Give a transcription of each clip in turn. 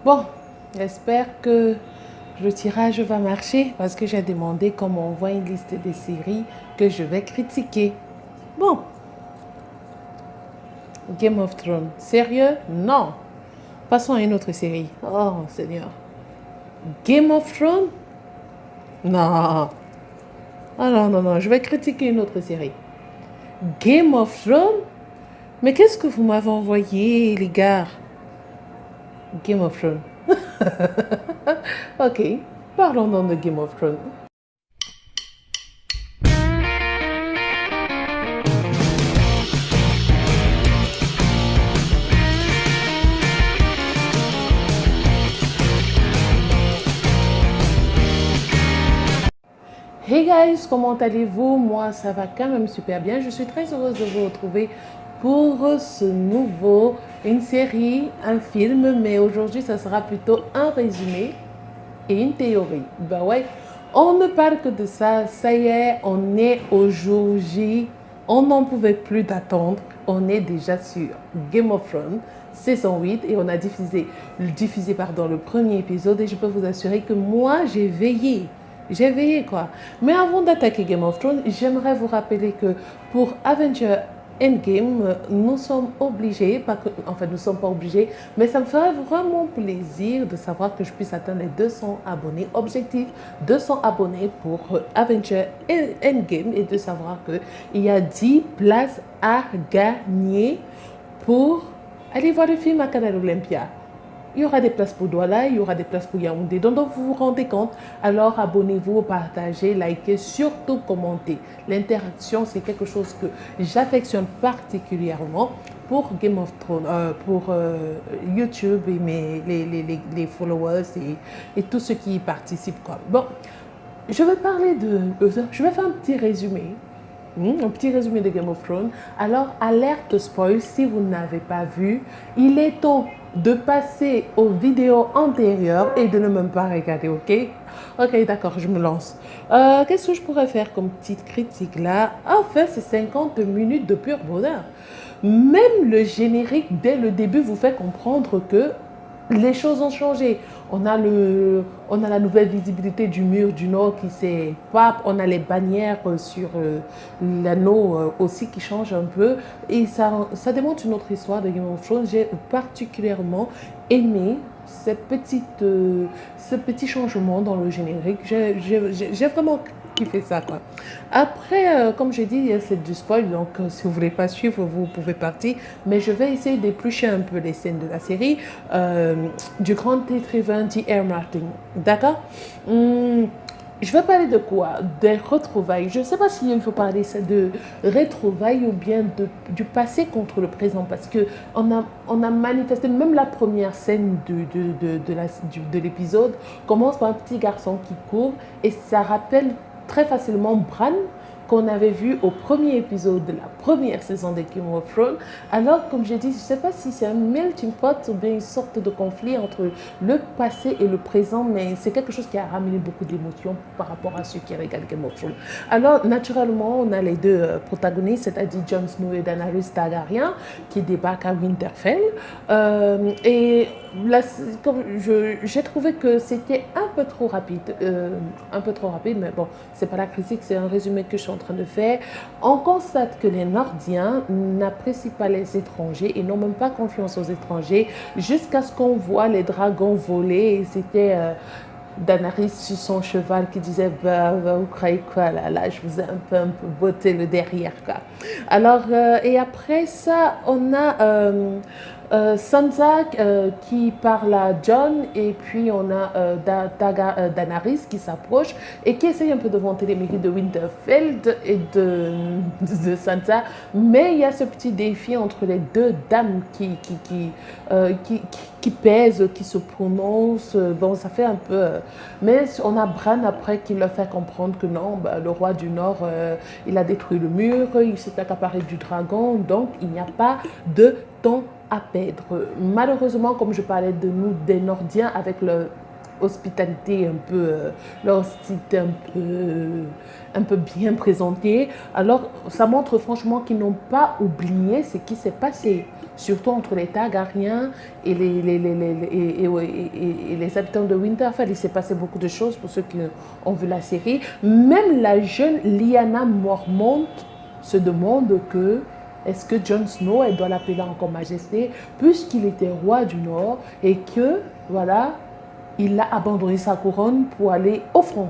Bon, j'espère que le tirage va marcher parce que j'ai demandé qu'on m'envoie une liste des séries que je vais critiquer. Bon, Game of Thrones. Sérieux? Non. Passons à une autre série. Oh, Seigneur. Game of Thrones? Non. Ah non, non, non, je vais critiquer une autre série. Game of Thrones? Mais qu'est-ce que vous m'avez envoyé, les gars? Game of Thrones. Ok, parlons donc de Game of Thrones. Hey guys, comment allez-vous? Moi, ça va quand même super bien. Je suis très heureuse de vous retrouver pour ce nouveau, une série, un film, mais aujourd'hui, ça sera plutôt un résumé et une théorie. Ben ouais, on ne parle que de ça. Ça y est, on est au jour J. On n'en pouvait plus d'attendre. On est déjà sur Game of Thrones, saison 8, et on a diffusé le premier épisode. Et je peux vous assurer que moi, j'ai veillé. J'ai veillé quoi. Mais avant d'attaquer Game of Thrones, j'aimerais vous rappeler que pour Avenger Endgame, nous sommes obligés, pas que, en fait nous ne sommes pas obligés, mais ça me ferait vraiment plaisir de savoir que je puisse atteindre les 200 abonnés. Objectif 200 abonnés pour Avenger Endgame, et de savoir qu'il y a 10 places à gagner pour aller voir le film à Canal Olympia. Il y aura des places pour Douala, il y aura des places pour Yaoundé. Donc, vous vous rendez compte. Alors, abonnez-vous, partagez, likez, surtout commentez. L'interaction, c'est quelque chose que j'affectionne particulièrement pour Game of Thrones, pour YouTube et les followers et tous ceux qui y participent, quoi. Bon, je vais faire un petit résumé. Un petit résumé de Game of Thrones. Alors, alerte spoil, si vous n'avez pas vu, il est temps de passer aux vidéos antérieures et de ne même pas regarder, ok? Ok, d'accord, je me lance. Qu'est-ce que je pourrais faire comme petite critique là? En fait, c'est 50 minutes de pur bonheur. Même le générique, dès le début, vous fait comprendre que les choses ont changé. On a la nouvelle visibilité du mur du Nord qui s'est pas. On a les bannières sur l'anneau aussi qui changent un peu. Et ça démontre une autre histoire de Game of Thrones. J'ai particulièrement aimé ce petit changement dans le générique. J'ai vraiment kiffé ça, quoi. Après, comme j'ai dit, c'est du spoil, donc si vous voulez pas suivre, vous pouvez partir. Mais je vais essayer d'éplucher un peu les scènes de la série du grand écrivain J.R. Martin. D'accord. Je vais parler de quoi? Des retrouvailles. Je ne sais pas s'il faut parler de retrouvailles ou bien du passé contre le présent. Parce qu'on a manifesté, même la première scène de l'épisode commence par un petit garçon qui court et ça rappelle très facilement Bran qu'on avait vu au premier épisode de la première saison de Game of Thrones. Alors, comme j'ai dit, je ne sais pas si c'est un melting pot ou bien une sorte de conflit entre le passé et le présent, mais c'est quelque chose qui a ramené beaucoup d'émotions par rapport à ceux qui regardent Game of Thrones. Alors, naturellement, on a les deux protagonistes, c'est-à-dire Jon Snow et Daenerys Targaryen, qui débarquent à Winterfell. Et là, j'ai trouvé que c'était un peu trop rapide, mais bon, c'est pas la critique, c'est un résumé que je suis en train de faire. On constate que les Nordiens n'apprécient pas les étrangers et n'ont même pas confiance aux étrangers jusqu'à ce qu'on voit les dragons voler. Et c'était Daenerys sur son cheval qui disait bah, vous croyez quoi là, je vous ai un peu botté le derrière quoi. Alors et après ça on a Sansa qui parle à Jon et puis on a Daenerys qui s'approche et qui essaye un peu de vanter les mérites de Winterfell et de Sansa, mais il y a ce petit défi entre les deux dames qui pèsent, qui se prononcent. Bon, ça fait un peu... mais on a Bran après qui leur fait comprendre que non, bah, le roi du Nord, il a détruit le mur, il s'est accaparé du dragon, donc il n'y a pas de temps à perdre. Malheureusement, comme je parlais de nous, des Nordiens, avec hospitalité leur hostilité un peu bien présentée. Alors, ça montre franchement qu'ils n'ont pas oublié ce qui s'est passé, surtout entre les Targaryens et les habitants de Winterfell. Il s'est passé beaucoup de choses pour ceux qui ont vu la série. Même la jeune Lyanna Mormont se demande que est-ce que Jon Snow, elle doit l'appeler encore Majesté, puisqu'il était roi du Nord et que, voilà, il a abandonné sa couronne pour aller au front.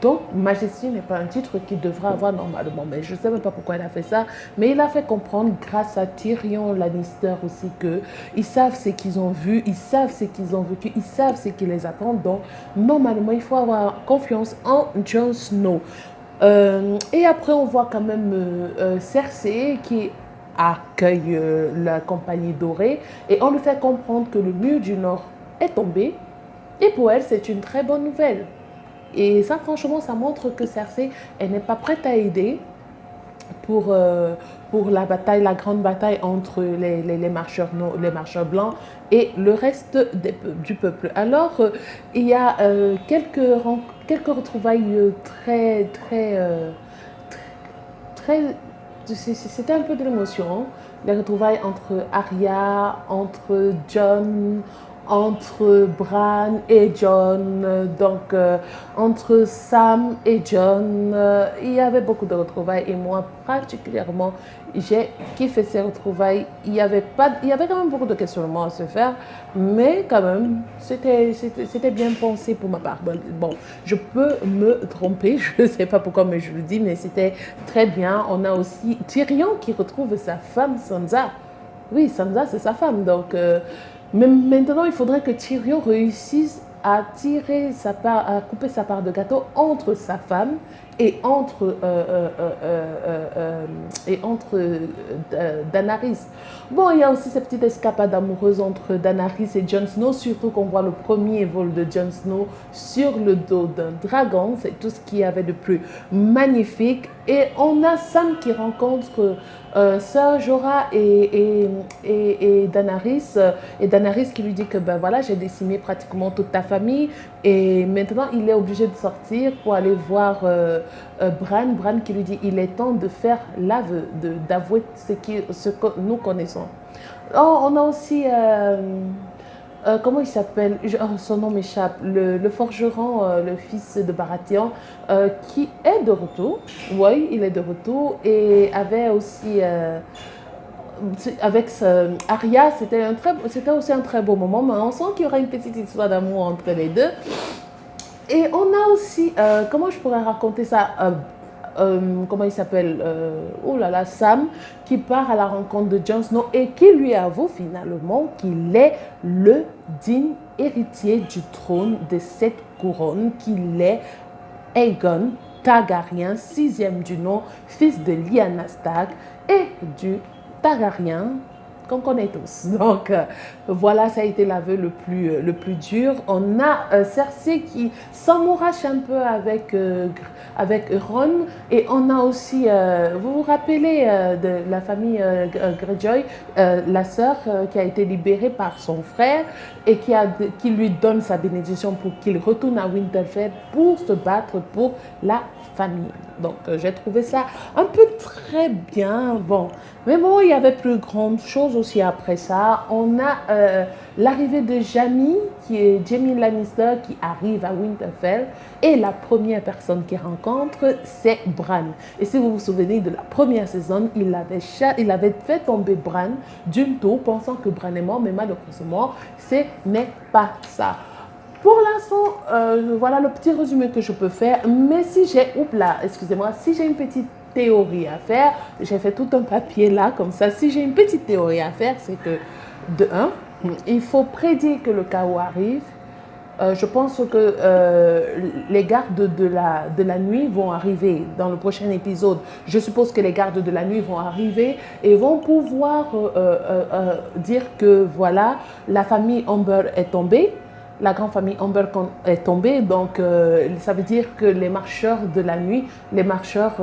Donc, Majesté n'est pas un titre qu'il devrait avoir normalement. Mais je ne sais même pas pourquoi il a fait ça. Mais il a fait comprendre, grâce à Tyrion Lannister aussi, qu'ils savent ce qu'ils ont vu, ils savent ce qu'ils ont vécu, ils savent ce qui les attend. Donc, normalement, il faut avoir confiance en Jon Snow. Et après, on voit quand même Cersei qui accueille la compagnie dorée et on lui fait comprendre que le mur du Nord est tombé. Et pour elle, c'est une très bonne nouvelle. Et ça, franchement, ça montre que Cersei, elle n'est pas prête à aider pour la bataille, la grande bataille entre les marcheurs blancs et le reste du peuple. Alors, il y a quelques retrouvailles c'était un peu de l'émotion. Les retrouvailles entre Arya, entre Jon, entre Bran et Jon, donc entre Sam et Jon, il y avait beaucoup de retrouvailles et moi particulièrement j'ai kiffé ces retrouvailles. Il y avait quand même beaucoup de questionnements à se faire, mais quand même c'était bien pensé pour ma part. Bon, je peux me tromper, je ne sais pas pourquoi mais je le dis, mais c'était très bien. On a aussi Tyrion qui retrouve sa femme Sansa. Oui, Sansa c'est sa femme, donc mais maintenant, il faudrait que Tyrion réussisse à couper sa part de gâteau entre sa femme et entre Daenerys. Bon, il y a aussi cette petite escapade amoureuse entre Daenerys et Jon Snow, surtout qu'on voit le premier vol de Jon Snow sur le dos d'un dragon. C'est tout ce qu'il y avait de plus magnifique. Et on a Sam qui rencontre Sir Jorah et Daenerys. Et Daenerys qui lui dit que ben voilà, j'ai décimé pratiquement toute ta famille. Et maintenant, il est obligé de sortir pour aller voir Bran. Bran qui lui dit il est temps de faire l'aveu, d'avouer ce que nous connaissons. Oh, on a aussi... comment il s'appelle? Son nom m'échappe. Le forgeron, le fils de Baratheon, qui est de retour. Oui, il est de retour. Et avait aussi... avec Arya, c'était aussi un très beau moment. Mais on sent qu'il y aura une petite histoire d'amour entre les deux. Et on a aussi... comment je pourrais raconter ça? Comment il s'appelle, oh là là, Sam, qui part à la rencontre de Jon Snow et qui lui avoue finalement qu'il est le digne héritier du trône de cette couronne, qu'il est Aegon Targaryen, 6e du nom, fils de Lyanna Stark et du Targaryen qu'on connaît tous. Donc, voilà, ça a été l'aveu le plus dur. On a Cersei qui s'amourache un peu avec Ron. Et on a aussi, vous vous rappelez de la famille Greyjoy, la sœur qui a été libérée par son frère et qui lui donne sa bénédiction pour qu'il retourne à Winterfell pour se battre pour la famille. Donc, j'ai trouvé ça un peu très bien. Bon, mais bon, il y avait plus grande chose aussi après ça. On a l'arrivée de Jaime Lannister qui arrive à Winterfell et la première personne qu'il rencontre, c'est Bran. Et si vous vous souvenez de la première saison, il avait fait tomber Bran d'une tour pensant que Bran est mort, mais malheureusement, ce n'est pas ça. Pour l'instant, voilà le petit résumé que je peux faire. Mais si j'ai, si j'ai une petite théorie à faire, j'ai fait tout un papier là, comme ça. Si j'ai une petite théorie à faire, c'est que, de un, il faut prédire que le chaos arrive. Je pense que les gardes de la nuit vont arriver dans le prochain épisode. Je suppose que les gardes de la nuit vont arriver et vont pouvoir dire que voilà, la famille Amber est tombée. la grande famille Amber est tombée, donc ça veut dire que les marcheurs de la nuit, les marcheurs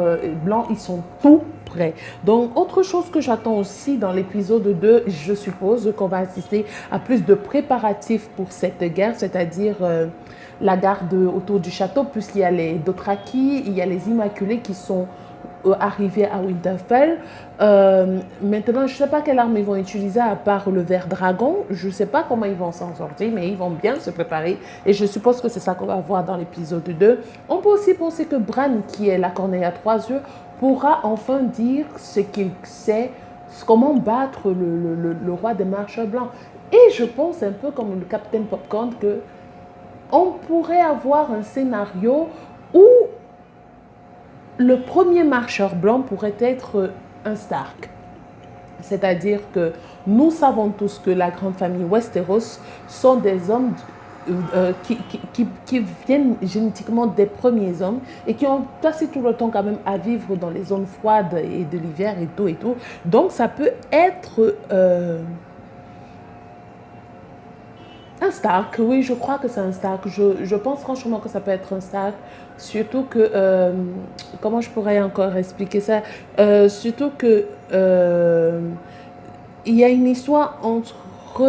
blancs, ils sont tout prêts. Donc, autre chose que j'attends aussi dans l'épisode 2, je suppose qu'on va assister à plus de préparatifs pour cette guerre, c'est-à-dire la garde autour du château, puisqu'il y a les Dothraki, il y a les Immaculés qui sont arrivés à Winterfell. Maintenant, je ne sais pas quelle arme ils vont utiliser à part le ver dragon. Je ne sais pas comment ils vont s'en sortir, mais ils vont bien se préparer. Et je suppose que c'est ça qu'on va voir dans l'épisode 2. On peut aussi penser que Bran, qui est la corneille à 3 yeux, pourra enfin dire ce qu'il sait, comment battre le roi des marcheurs blancs. Et je pense un peu comme le Capitaine Popcorn que on pourrait avoir un scénario où le premier marcheur blanc pourrait être un Stark. C'est-à-dire que nous savons tous que la grande famille Westeros sont des hommes qui viennent génétiquement des premiers hommes et qui ont passé tout le temps quand même à vivre dans les zones froides et de l'hiver et tout et tout. Donc ça peut être un Stark, oui, je crois que c'est un Stark. Je pense franchement que ça peut être un Stark. Surtout que, comment je pourrais encore expliquer ça? Surtout que il y a une histoire entre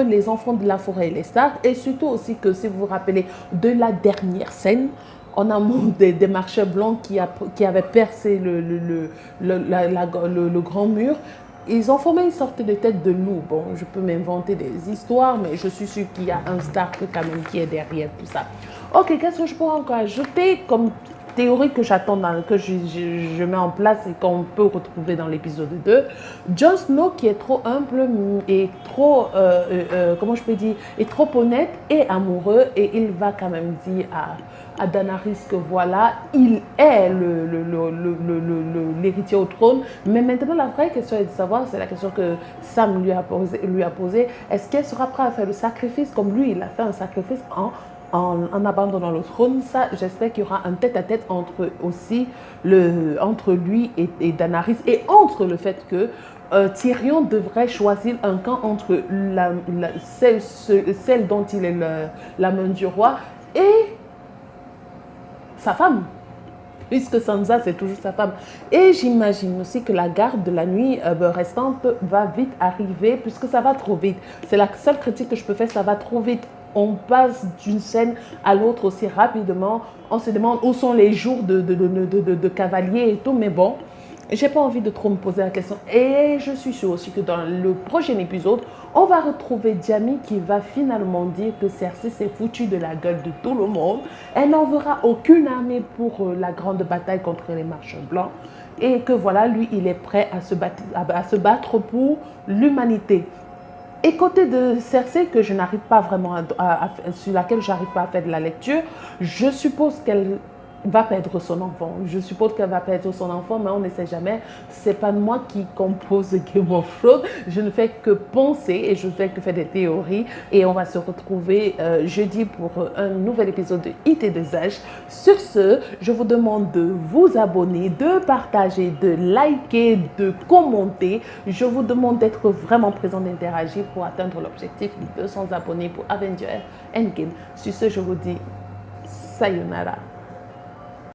les enfants de la forêt et les Stark. Et surtout aussi que, si vous vous rappelez de la dernière scène, en amont des marcheurs blancs qui avaient percé le grand mur, ils ont formé une sorte de tête de loup. Bon, je peux m'inventer des histoires, mais je suis sûre qu'il y a un Stark quand même qui est derrière tout ça. Ok, qu'est-ce que je pourrais encore ajouter comme théorie que j'attends, que je mets en place et qu'on peut retrouver dans l'épisode 2. Jon Snow qui est trop humble et trop, comment je peux dire, est trop honnête et amoureux, et il va quand même dire à Daenerys que voilà, il est l'héritier au trône. Mais maintenant, la vraie question est de savoir, c'est la question que Sam lui a posée, est-ce qu'elle sera prête à faire le sacrifice comme lui, il a fait un sacrifice en abandonnant le trône? Ça, j'espère qu'il y aura un tête-à-tête entre lui et Daenerys, et entre le fait que Tyrion devrait choisir un camp entre celle dont il est la main du roi et sa femme, puisque Sansa, c'est toujours sa femme. Et j'imagine aussi que la garde de la nuit restante va vite arriver, puisque ça va trop vite. C'est la seule critique que je peux faire, ça va trop vite. On passe d'une scène à l'autre aussi rapidement. On se demande où sont les jours de cavaliers et tout, mais bon, j'ai pas envie de trop me poser la question. Et je suis sûre aussi que dans le prochain épisode, on va retrouver Jaime qui va finalement dire que Cersei s'est foutue de la gueule de tout le monde. Elle n'enverra aucune armée pour la grande bataille contre les marchands blancs. Et que voilà, lui, il est prêt à se battre pour l'humanité. Et côté de Cersei, que je n'arrive pas vraiment sur laquelle je n'arrive pas à faire de la lecture, je suppose qu'elle va perdre son enfant. Je suppose qu'elle va perdre son enfant, mais on ne sait jamais. Ce n'est pas moi qui compose Game of Thrones. Je ne fais que penser et je ne fais que faire des théories. Et on va se retrouver jeudi pour un nouvel épisode de IT2H. Sur ce, je vous demande de vous abonner, de partager, de liker, de commenter. Je vous demande d'être vraiment présent, d'interagir pour atteindre l'objectif de 200 abonnés pour Avengers Endgame. Sur ce, je vous dis sayonara.